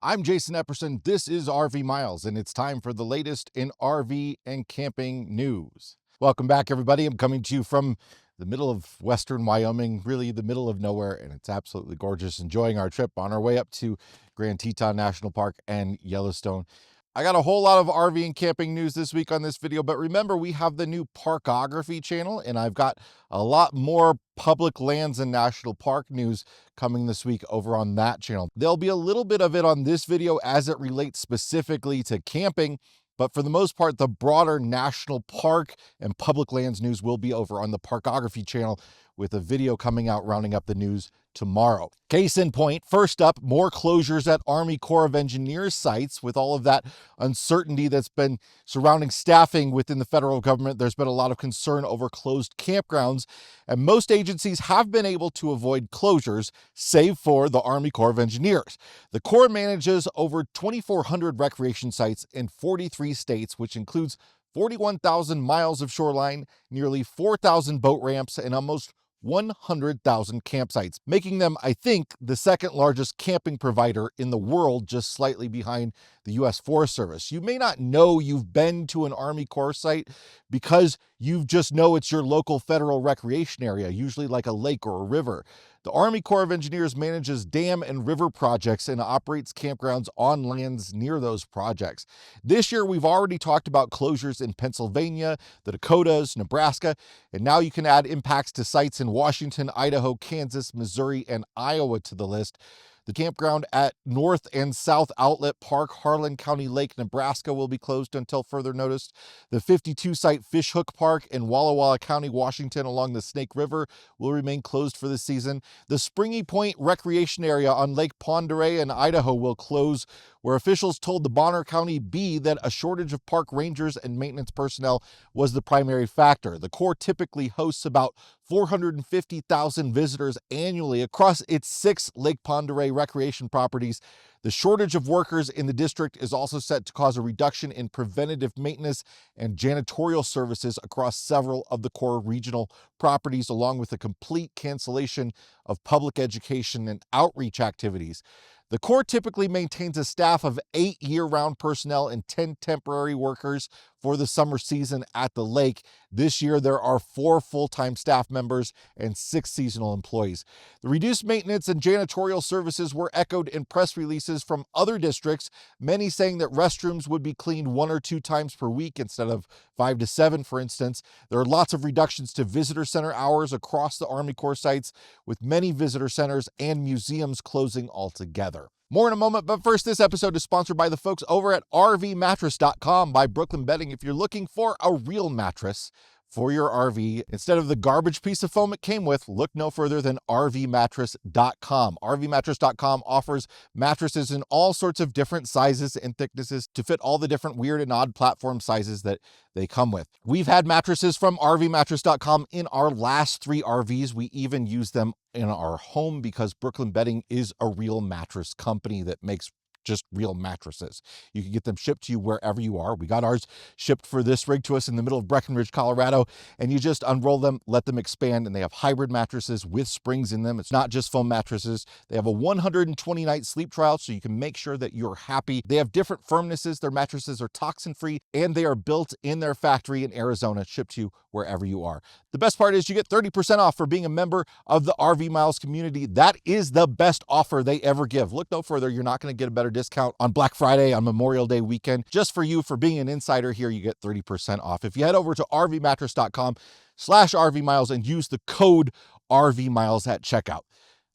I'm Jason Epperson. This is RV Miles, and it's time for the latest in RV and camping news. Welcome back, everybody. I'm coming to you from the middle of western Wyoming, really the middle of nowhere, and it's absolutely gorgeous. Enjoying our trip on our way up to Grand Teton National Park and Yellowstone. I got a whole lot of RV and camping news this week on this video, but remember, we have the new Parkography channel, and I've got a lot more public lands and national park news coming this week over on that channel. There'll be a little bit of it on this video as it relates specifically to camping, but for the most part, the broader national park and public lands news will be over on the Parkography channel, with a video coming out rounding up the news tomorrow. Case in point, first up, more closures at Army Corps of Engineers sites. With all of that uncertainty that's been surrounding staffing within the federal government, there's been a lot of concern over closed campgrounds, and most agencies have been able to avoid closures, save for the Army Corps of Engineers. The Corps manages over 2,400 recreation sites in 43 states, which includes 41,000 miles of shoreline, nearly 4,000 boat ramps, and almost 100,000 campsites, making them, I think, the second largest camping provider in the world, just slightly behind the U.S. Forest Service. You may not know you've been to an Army Corps site because you just know it's your local federal recreation area, usually like a lake or a river. The Army Corps of Engineers manages dam and river projects and operates campgrounds on lands near those projects. This year, we've already talked about closures in Pennsylvania, the Dakotas, Nebraska, and now you can add impacts to sites in Washington, Idaho, Kansas, Missouri, and Iowa to the list. The campground at North and South Outlet Park, Harlan County Lake, Nebraska, will be closed until further notice. The 52-site Fishhook Park in Walla Walla County, Washington, along the Snake River, will remain closed for the season. The Springy Point Recreation Area on Lake Pend Oreille in Idaho will close, where officials told the Bonner County Bee that a shortage of park rangers and maintenance personnel was the primary factor. The Corps typically hosts about 450,000 visitors annually across its 6 Lake Pend Oreille recreation properties. The shortage of workers in the district is also set to cause a reduction in preventative maintenance and janitorial services across several of the Corps regional properties, along with a complete cancellation of public education and outreach activities. The Corps typically maintains a staff of 8 year-round personnel and 10 temporary workers for the summer season at the lake. This year, there are 4 full-time staff members and 6 seasonal employees. The reduced maintenance and janitorial services were echoed in press releases from other districts, many saying that restrooms would be cleaned 1 or 2 times per week instead of 5 to 7, for instance. There are lots of reductions to visitor center hours across the Army Corps sites, with many visitor centers and museums closing altogether. More in a moment, but first, this episode is sponsored by the folks over at RVmattress.com by Brooklyn Bedding. If you're looking for a real mattress for your RV, instead of the garbage piece of foam it came with, look no further than RVmattress.com. RVmattress.com offers mattresses in all sorts of different sizes and thicknesses to fit all the different weird and odd platform sizes that they come with. We've had mattresses from RVmattress.com in our last 3 RVs. We even use them in our home because Brooklyn Bedding is a real mattress company that makes just real mattresses. You can get them shipped to you wherever you are. We got ours shipped for this rig to us in the middle of Breckenridge, Colorado, and you just unroll them, let them expand, and they have hybrid mattresses with springs in them. It's not just foam mattresses. They have a 120-night sleep trial, so you can make sure that you're happy. They have different firmnesses. Their mattresses are toxin-free, and they are built in their factory in Arizona, shipped to you wherever you are. The best part is you get 30% off for being a member of the RV Miles community. That is the best offer they ever give. Look no further. You're not going to get a better discount on Black Friday, on Memorial Day weekend. Just for you, for being an insider here, you get 30% off. If you head over to rvmattress.com/RVMiles and use the code RVMiles at checkout.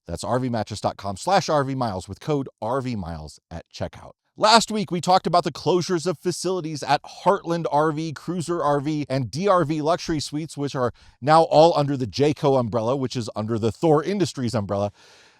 That's rvmattress.com/RVMiles with code RVMiles at checkout. Last week, we talked about the closures of facilities at Heartland RV, Cruiser RV, and DRV Luxury Suites, which are now all under the Jayco umbrella, which is under the Thor Industries umbrella.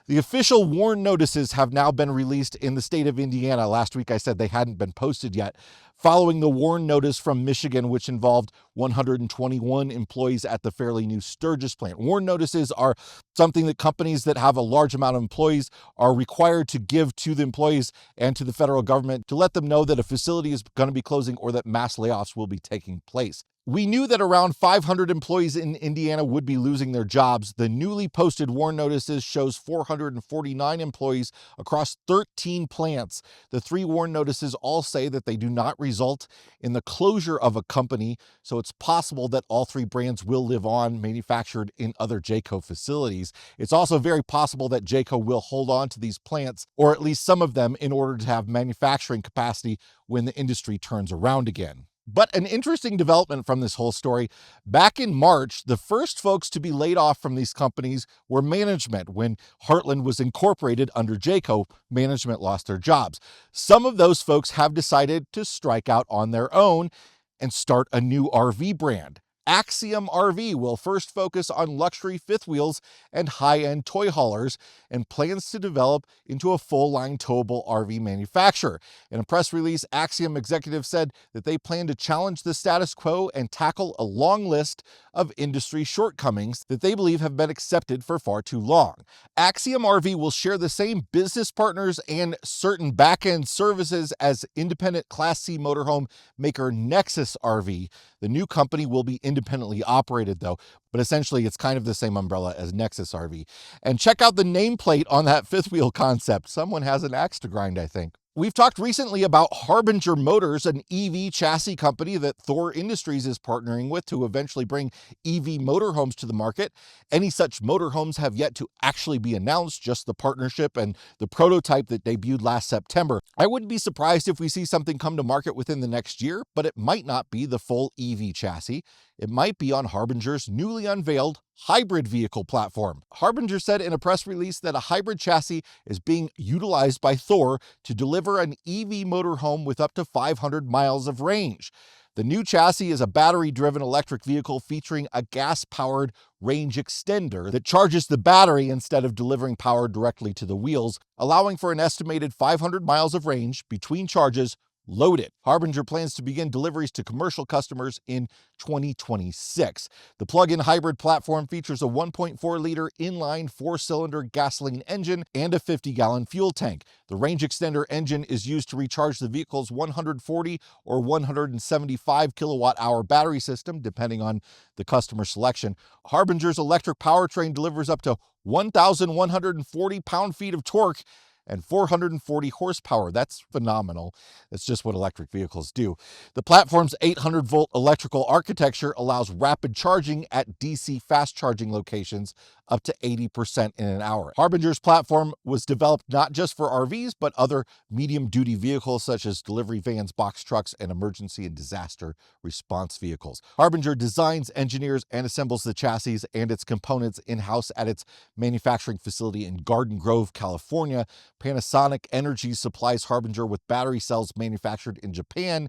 The official WARN notices have now been released in the state of Indiana. Last week I said they hadn't been posted yet, following the WARN notice from Michigan, which involved 121 employees at the fairly new Sturgis plant. WARN notices are something that companies that have a large amount of employees are required to give to the employees and to the federal government to let them know that a facility is going to be closing or that mass layoffs will be taking place. We knew that around 500 employees in Indiana would be losing their jobs. The newly posted WARN notices shows 449 employees across 13 plants. The 3 WARN notices all say that they do not result in the closure of a company, so it's possible that all 3 brands will live on, manufactured in other Jayco facilities. It's also very possible that Jayco will hold on to these plants, or at least some of them, in order to have manufacturing capacity when the industry turns around again. But an interesting development from this whole story, back in March, the first folks to be laid off from these companies were management. When Heartland was incorporated under Jayco, management lost their jobs. Some of those folks have decided to strike out on their own and start a new RV brand. Axiom RV will first focus on luxury fifth wheels and high-end toy haulers, and plans to develop into a full-line towable RV manufacturer. In a press release, Axiom executives said that they plan to challenge the status quo and tackle a long list of industry shortcomings that they believe have been accepted for far too long. Axiom RV will share the same business partners and certain back-end services as independent Class C motorhome maker Nexus RV. The new company will be independently operated, though, but essentially it's kind of the same umbrella as Nexus RV. And check out the nameplate on that fifth wheel concept. Someone has an axe to grind, I think. We've talked recently about Harbinger Motors, an EV chassis company that Thor Industries is partnering with to eventually bring EV motorhomes to the market. Any such motorhomes have yet to actually be announced, just the partnership and the prototype that debuted last September. I wouldn't be surprised if we see something come to market within the next year, but it might not be the full EV chassis. It might be on Harbinger's newly unveiled hybrid vehicle platform. Harbinger said in a press release that a hybrid chassis is being utilized by Thor to deliver an EV motorhome with up to 500 miles of range. The new chassis is a battery-driven electric vehicle featuring a gas-powered range extender that charges the battery instead of delivering power directly to the wheels, allowing for an estimated 500 miles of range between charges loaded. Harbinger plans to begin deliveries to commercial customers in 2026. The plug-in hybrid platform features a 1.4-liter inline 4-cylinder gasoline engine and a 50-gallon fuel tank. The range extender engine is used to recharge the vehicle's 140 or 175 kilowatt-hour battery system, depending on the customer selection. Harbinger's electric powertrain delivers up to 1,140 pound-feet of torque and 440 horsepower. That's phenomenal. That's just what electric vehicles do. The platform's 800-volt electrical architecture allows rapid charging at DC fast charging locations up to 80% in an hour. Harbinger's platform was developed not just for RVs, but other medium-duty vehicles such as delivery vans, box trucks, and emergency and disaster response vehicles. Harbinger designs, engineers, and assembles the chassis and its components in-house at its manufacturing facility in Garden Grove, California. Panasonic Energy supplies Harbinger with battery cells manufactured in Japan.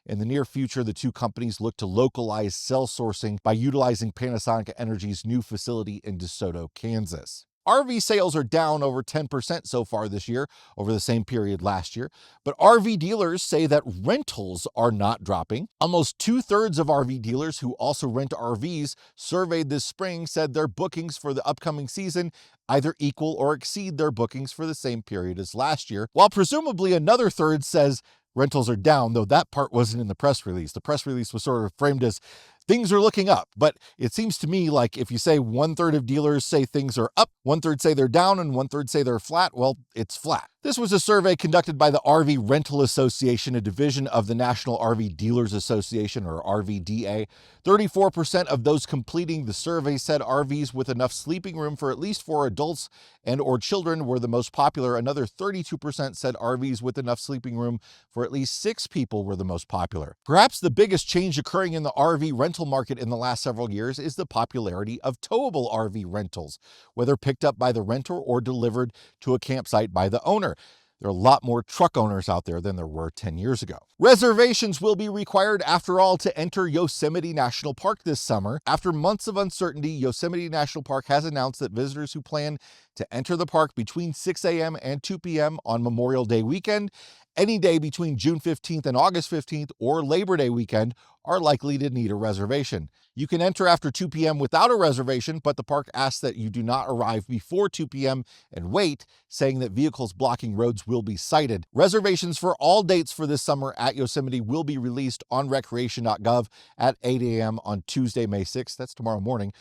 In the near future, the two companies look to localize cell sourcing by utilizing Panasonic Energy's new facility in DeSoto, Kansas. RV sales are down over 10% so far this year over the same period last year, but RV dealers say that rentals are not dropping. Almost 2/3 of RV dealers who also rent RVs surveyed this spring said their bookings for the upcoming season either equal or exceed their bookings for the same period as last year, while presumably another third says rentals are down, though that part wasn't in the press release. The press release was sort of framed as things are looking up, but it seems to me like if you say 1/3 of dealers say things are up, 1/3 say they're down, and 1/3 say they're flat, well, it's flat. This was a survey conducted by the RV Rental Association, a division of the National RV Dealers Association, or RVDA. 34% of those completing the survey said RVs with enough sleeping room for at least 4 adults and or children were the most popular. Another 32% said RVs with enough sleeping room for at least 6 people were the most popular. Perhaps the biggest change occurring in the RV rental market in the last several years is the popularity of towable RV rentals, whether picked up by the renter or delivered to a campsite by the owner. There are a lot more truck owners out there than there were 10 years ago. Reservations will be required, after all, to enter Yosemite National Park this summer. After months of uncertainty, Yosemite National Park has announced that visitors who plan to enter the park between 6 a.m. and 2 p.m. on Memorial Day weekend, any day between June 15th and August 15th, or Labor Day weekend, are likely to need a reservation. You can enter after 2 p.m. without a reservation, but the park asks that you do not arrive before 2 p.m. and wait, saying that vehicles blocking roads will be cited. Reservations for all dates for this summer at Yosemite will be released on recreation.gov at 8 a.m. on Tuesday, May 6th. That's tomorrow morning.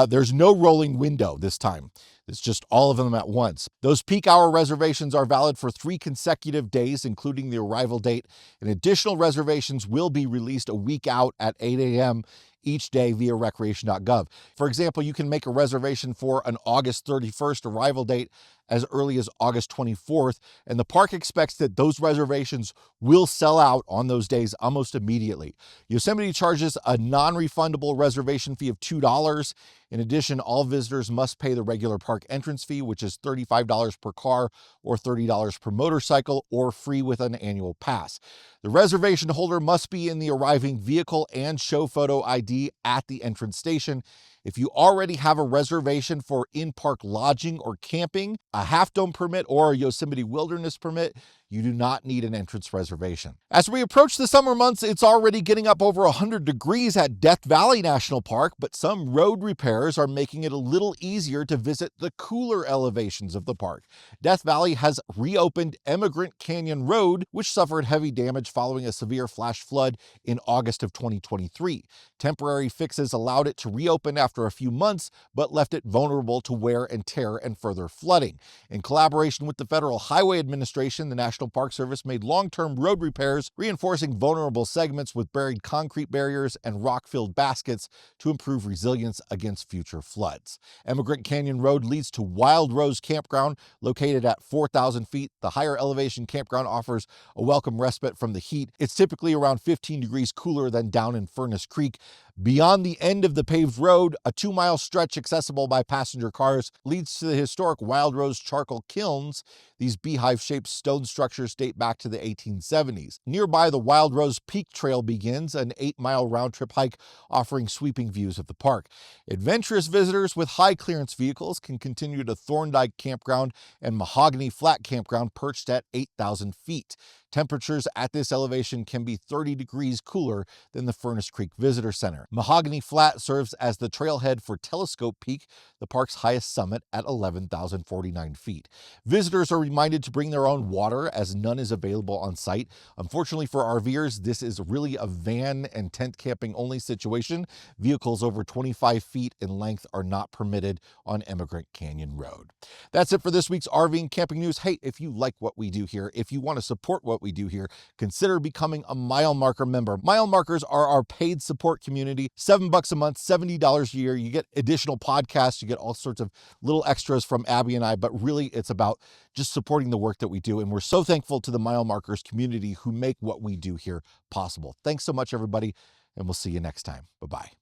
There's no rolling window this time. It's just all of them at once. Those peak hour reservations are valid for 3 consecutive days, including the arrival date, and additional reservations will be released a week out at 8 a.m. each day via recreation.gov. For example, you can make a reservation for an August 31st arrival date as early as August 24th, and the park expects that those reservations will sell out on those days almost immediately. Yosemite charges a non-refundable reservation fee of $2. In addition, all visitors must pay the regular park entrance fee, which is $35 per car or $30 per motorcycle, or free with an annual pass. The reservation holder must be in the arriving vehicle and show photo ID at the entrance station. If you already have a reservation for in-park lodging or camping, a Half Dome permit, or a Yosemite Wilderness permit, you do not need an entrance reservation. As we approach the summer months, it's already getting up over 100 degrees at Death Valley National Park, but some road repairs are making it a little easier to visit the cooler elevations of the park. Death Valley has reopened Emigrant Canyon Road, which suffered heavy damage following a severe flash flood in August of 2023. Temporary fixes allowed it to reopen after a few months, but left it vulnerable to wear and tear and further flooding. In collaboration with the Federal Highway Administration, the National Park Service made long-term road repairs, reinforcing vulnerable segments with buried concrete barriers and rock-filled baskets to improve resilience against future floods. Emigrant Canyon Road leads to Wild Rose Campground, located at 4,000 feet. The higher elevation campground offers a welcome respite from the heat. It's typically around 15 degrees cooler than down in Furnace Creek. Beyond the end of the paved road, a 2-mile stretch accessible by passenger cars leads to the historic Wild Rose charcoal kilns. These beehive-shaped stone structures date back to the 1870s. Nearby, the Wild Rose Peak Trail begins, an 8-mile round-trip hike offering sweeping views of the park. Adventurous visitors with high-clearance vehicles can continue to Thorndike Campground and Mahogany Flat Campground, perched at 8,000 feet. Temperatures at this elevation can be 30 degrees cooler than the Furnace Creek Visitor Center. Mahogany Flat serves as the trailhead for Telescope Peak, the park's highest summit at 11,049 feet. Visitors are reminded to bring their own water, as none is available on site. Unfortunately for RVers, this is really a van and tent camping only situation. Vehicles over 25 feet in length are not permitted on Emigrant Canyon Road. That's it for this week's RV and camping news. Hey, if you like what we do here, if you want to support what we do here, consider becoming a Mile Marker member. Mile Markers are our paid support community. $7 a month, $70 a year. You get additional podcasts. You get all sorts of little extras from Abby and I, but really it's about just supporting the work that we do. And we're so thankful to the Mile Markers community who make what we do here possible. Thanks so much, everybody, and we'll see you next time. Bye-bye.